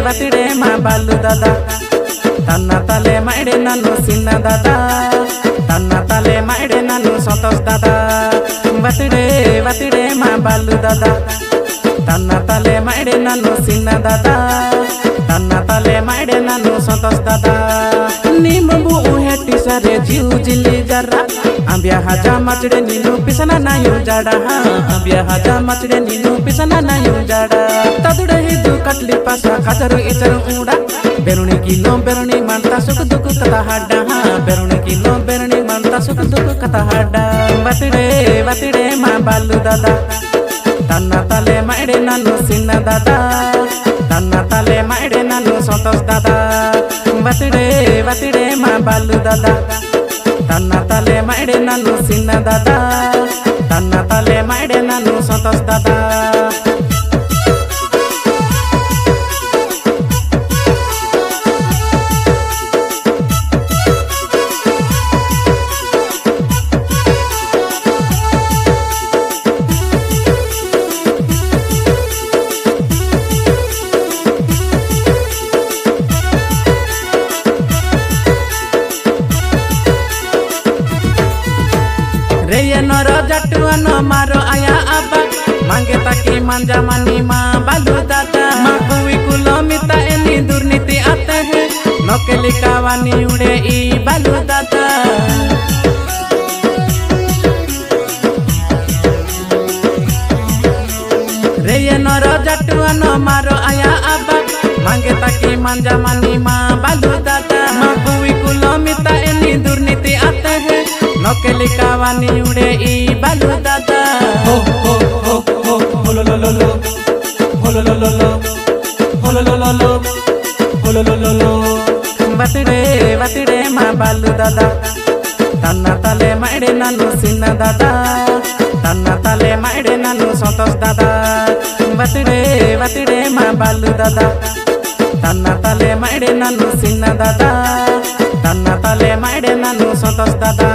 ವತಿಡೆ ಮಾ ಬಾಲು ದಾದ ತನ್ನ ತಲೆ ಮಾಡೆ ನಾನು ಸಿನ್ನ ದಾದ ತನ್ನ ತಲೆ ಮಾಡೆ ನಾನು ಸಂತೋಷ್ ದಾದ ವತಿಡೆ ಮಾ ಬಾಲು ದಾದ ತನ್ನ ತಲೆ ಮಾಡೆ ನಾನು ಸಿನ್ನ ದಾದ ತನ್ನ ತಲೆ ಮಾಡೆ ನಾನು ಸಂತೋಷ್ ದಾದ ನಿಮ್ಮ ಬೂ ಹೆಟ್ಟಿ ಸರೆ ಜೀವ ಜಿಲ್ಲಿ ಜರ ಅಂಬ್ಯಾ ಹಾಜಾ ಮಚಡೆ ನೀನು ಪಿಸನ ನಾಯು ಜಾಡ ಅಂಬ್ಯಾ ಹಾಜಾ ಮಚಡೆ ನೀನು ಪಿಸನ ನಾಯು ಜಾಡ ತದುಡ ಹಿದ್ದು ಕಟ್ಲಿ ಪಾಸ ಖಜರು ಇಚರು ಊಡ ಬೆರುಣಿ ಕಿಲೋ ಬೆರುಣಿ ಮಾಡ್ತಾ ಸುಖ ದುಃಖ ಕಥ ಹಾಡ ಬೆರುಣಿ ಕಿಲೋ ಬೆರುಣಿ ಮಾಡ್ತಾ ಸುಖ ದುಃಖ ಕಥ ಹಾಡ ವತಿಡೆ ಮಾ ಬಾಲು ದಾದ ತನ್ನ ತಲೆ ಮಾಡೆ ನಾನು ಸಿನ್ನ ದಾದ ತನ್ನ ತಲೆ ಮಾಡೆ ನಾನು ಸಂತೋಷ್ ದಾದ ವತಿಡೆ ಮಾ ಬಾಲು ದಾದ ತನ್ನ ತಲೆ ಮಾಡೆ ನಾನು ಸಿನ್ನ ದಾದ ತನ್ನ ತಲೆ ಮಾಡೆ ನಾನು ಸಂತೋಷ್ ದಾದ रेयनर जटुअन मारो आया अब्बा मांगे ताकि मांजा मानी माँ बालू दादा माँ कुई कुलो मिता एनी दुर्नीति आते हैं नौकेली कावानी उड़े ई बालू दादा रेयनर जटुअन मारो आया अब्बा मांगे ताकि मांजा मानी माँ बालू दादा माँ कुई कुलो मिता एनी दुर्नीति आते हैं नौकेली कावानी उड़े ई बालू दादा हो लो लो लो लो हो लो लो लो लो हो लो लो लो लो हो लो लो लो लो वतिड़े मा बालू दादा तन्ना तले माड़े नानु सिन्न दादा तन्ना तले माड़े नानु संतोष दादा वतिड़े मा बालू दादा तन्ना तले माड़े नानु सिन्न दादा तन्ना तले माड़े नानु संतोष दादा